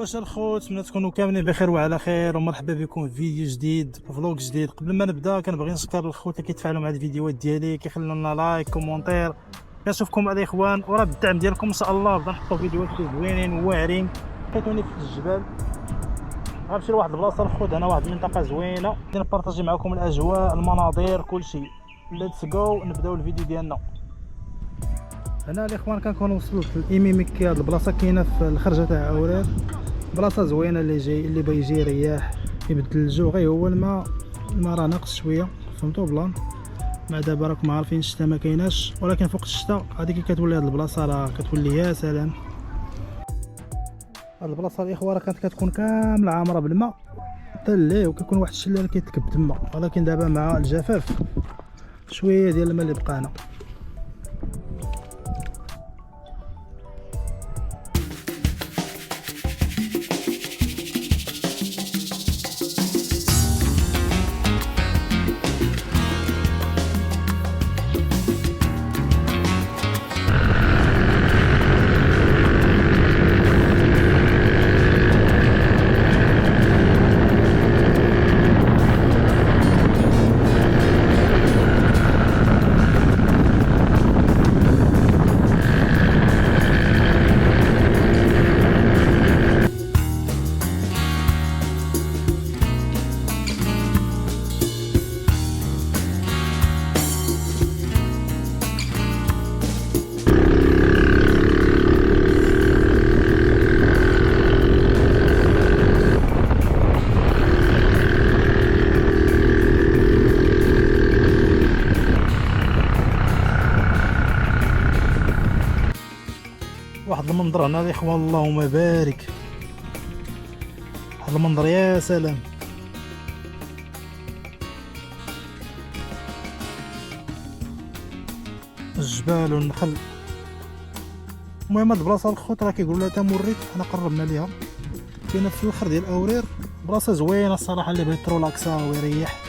واش الخوت، نتمنى تكونوا كاملين بخير وعلى خير، ومرحبا بكم في فيديو جديد وفلوق جديد. قبل ما نبدا كنبغي نشكر الخوت اللي كيتفاعلوا مع الفيديوهات ديالي، كيخليو لنا لايك كومونتير، كنشوفكم الاخوان، وراه بالدعم ديالكم ان شاء الله نبدا نحطوا فيديوهات زوينين وواعرين. لقيتوني في الجبال، غنمشي لواحد البلاصه الخوت، هنا واحد المنطقه زوينه نبارطاجي معكم الاجواء المناظر كلشي. ليتس جو نبداو الفيديو ديالنا. هنا الاخوان كنكون وصلت لإيميميكي. هاد البلاصه كاينه في الخرجه تاع عورير، بلاصه زوينه اللي باغي يجي يريح يبدل الجو. غير هو الماء راه ناقص شويه، فهمتوا بلان. مع دابا راكم عارفين الشتا ما كايناش، ولكن فوق الشتا هذيك كتولي هاد البلاصه راه كتولي يا سلام. هاد البلاصه الاخوان راه كانت كتكون كامله عامره بالماء حتى الليل، وكيكون واحد الشلال كيتكب تما، ولكن دابا مع الجفاف شويه ديال الماء اللي بقى هنا. واحد المنظر هنا الاخوان، اللهم بارك، واحد المنظر يا سلام. الجبال والنخل. المهم هاد البلاصه الخوت راه كيقولوا لها تموريت، حنا قربنا ليها، كاينه في الاخر ديال اورير. بلاصه زوينه الصراحه، اللي بغى يترولاكسا ويريح.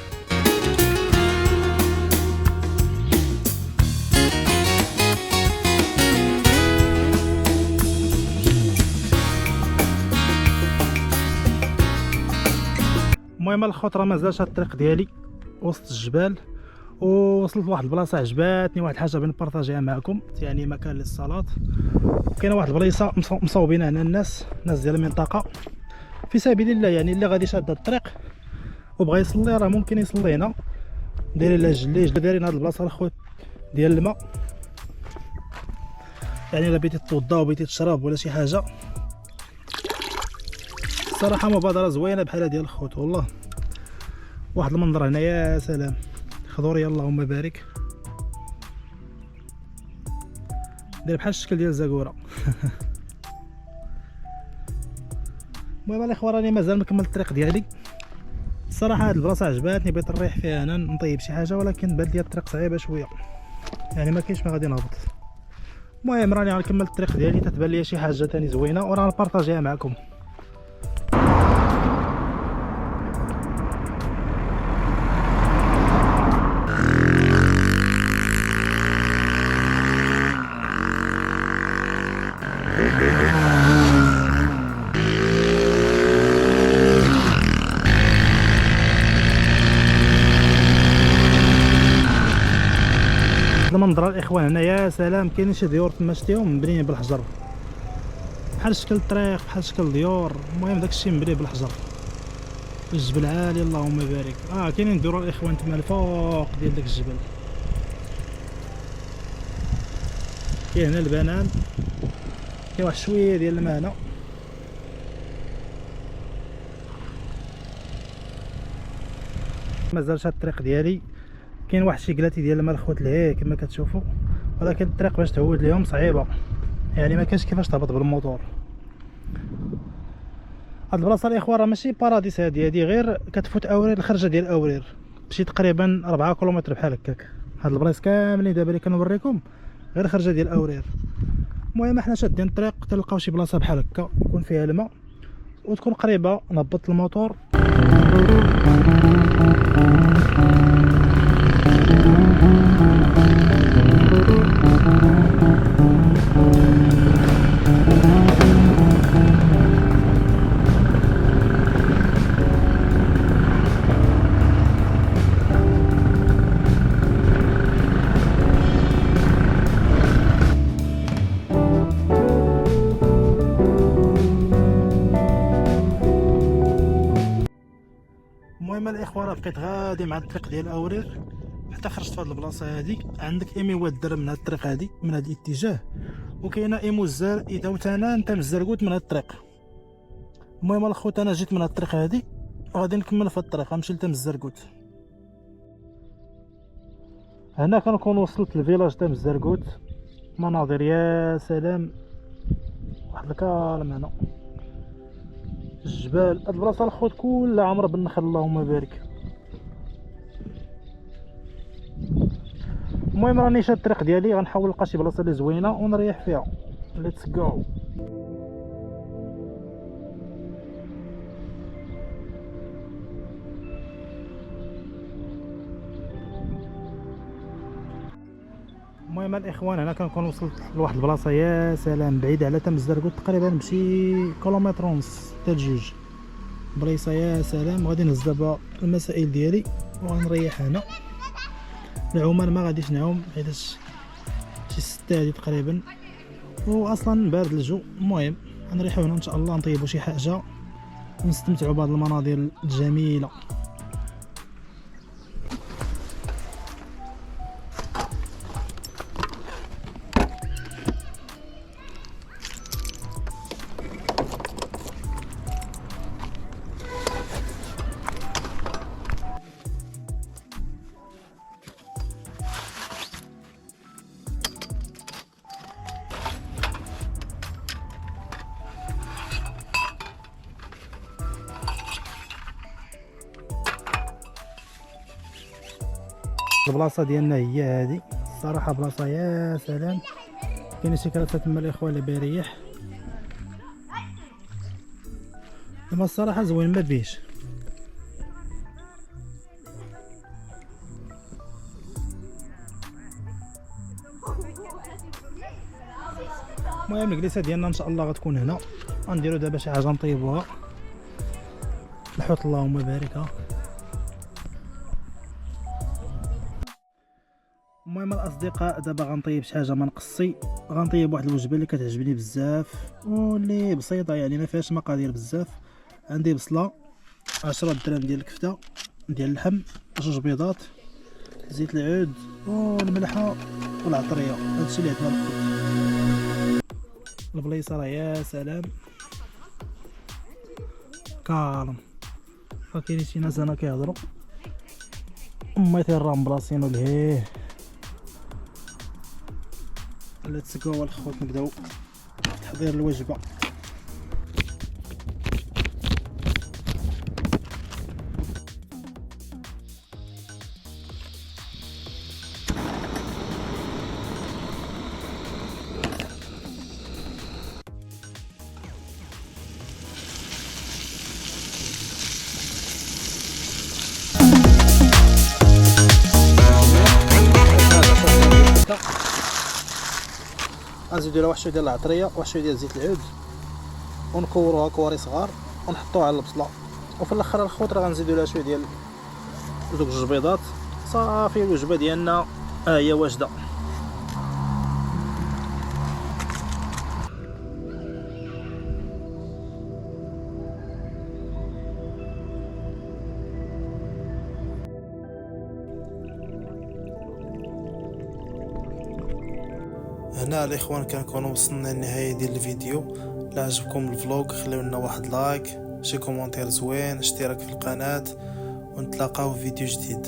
المهم الخوت راه مازالش هاد الطريق ديالي وسط الجبال، ووصلت لواحد البلاصه عجباتني، واحد الحاجه بغيت نبارطاجيها معكم، يعني مكان للصلاه. كاينه واحد البلايصه مصوبين هنا الناس ديال المنطقه في سبيل الله، يعني اللي غادي شاد هاد الطريق وبغى يصلي راه ممكن يصلي هنا. دايرين لاجليج، دايرين هاد البلاصه الخوت ديال الماء، يعني الا بغيتي توضا وبغيتي تشرب ولا شي حاجه. الصراحه مبادره زوينه بحال ديال الخوت والله. واحد المنظر هنا يا سلام، خضوري اللهم بارك، داير بحال الشكل ديال زاكورا. المهم الاخوان راني مازال مكمل الطريق ديالي. الصراحه هاد البلاصه عجباتني، بغيت نريح فيها انا نطيب شي حاجه، ولكن بان لي الطريق صعيبه شويه، يعني ما كاينش ما غادي نهبط. المهم راني غنكمل الطريق ديالي، تتبان لي شي حاجه ثاني زوينه وراه نبارطاجيها معكم. المنظر الاخوان هنا يا سلام، كاينين شي ديور تما شتيهم مبنيين بالحجر، بحال شكل الطريق بحال شكل ديور. المهم داكشي مبني بالحجر، الجبل عالي اللهم بارك. كاينين ديور الاخوان تما الفوق ديال داك الجبل. كاين هنا البنان، كاين واحد شويه ديال الماء هنا. مازالش هاد الطريق ديالي، كاين واحد شي كلاتي ديال الماء الخوت لهيه كما كتشوفوا، ولكن الطريق باش تعود ليهم صعيبه، يعني ما كاينش كيفاش تهبط بالموتور. هاد البلاصه الاخوان راه ماشي باراديس، هادي غير كتفوت اورير، الخرجه ديال اورير بشي تقريبا 4 كيلومتر بحال هكاك. هاد البلايص كاملين دابا اللي كنوريكم غير خرجه ديال اورير. المهم حنا شادين الطريق تلقاو شي بلاصه بحال هكا يكون فيها الماء وتكون قريبه، نهبط الموتور. الاخوان راه بقيت غادي مع الطريق ديال اورير حتى خرجت في هذه البلاصه هذه. عندك ايمي وادر من هذا الطريق هذه من هذا الاتجاه، وكاينه ايمو الزار اذا وتانا انت مزرقوت من هذا الطريق. المهم الخوت انا جيت من هذا الطريق هذه وغادي نكمل في الطريق غنمشي لتا مزرقوت. هنا كنكون وصلت لفيلاج تاع مزرقوت، مناظر يا سلام، واحد الكالم هنا، الجبال. هاد البلاصه الخوت كلها عامره بالنخل اللهم بارك. المهم راني شاد الطريق ديالي، غنحاول نلقى شي بلاصه اللي زوينه ونريح فيها. ليتس جو. المهم الاخوان هنا كنكون وصلت لواحد البلاصه يا سلام بعيده على تم الزرقوت، تقريبا بشي كيلومتر ونص حتى جوج. بلايصه يا سلام. غادي نهز دابا المسائل ديالي وغنريح هنا. العومان ما غاديش نعوم حيتاش شي 6 هادي تقريبا واصلا بارد الجو. المهم غنريحو هنا ان شاء الله، نطيبو شي حاجه ونستمتعوا بهاد المناظر الجميله. البلاصه ديالنا هي هذه الصراحه، بلاصه يا سلام. كاين شي كراسه تما الاخوان اللي بيريح، اما الصراحه زوين ما بيش. المهم الجلسه ديالنا ان شاء الله غتكون هنا. غنديرو دابا شي حاجه نطيبوها، الحوت اللهم بارك. المهم الاصدقاء دابا غنطيب شي حاجه ما نقصي. غنطيب واحد الوجبه اللي كتعجبني بزاف واللي بسيطه، يعني ما فيهاش مقادير بزاف. عندي بصله، 10 درهم ديال الكفته ديال اللحم، 2 بيضات، زيت العود والملحه والعطريه. هادشي اللي عندنا الخبز. البليصه راه يا سلام كالم. فكاين شي ناس هنا كيهضروا، اميتي راه مبلاصينو لهيه. ليتس جو الخوت، نبداو تحضير الوجبه. غنزيدو لها واحد شويه ديال العطريه، واحد شويه ديال زيت العود، ونكوروها كواري صغار ونحطوها على البصله. وفي الاخر الخوت راه غنزيدو لها شويه ديال دوك 2 بيضات. صافي الوجبه ديالنا ها هي واجده. هنا الاخوان كنكونوا وصلنا للنهايه ديال الفيديو. لا عجبكم الفلوق خليو لنا واحد لايك، شي كومونتير زوين، اشتراك في القناه، ونتلاقاو في فيديو جديد.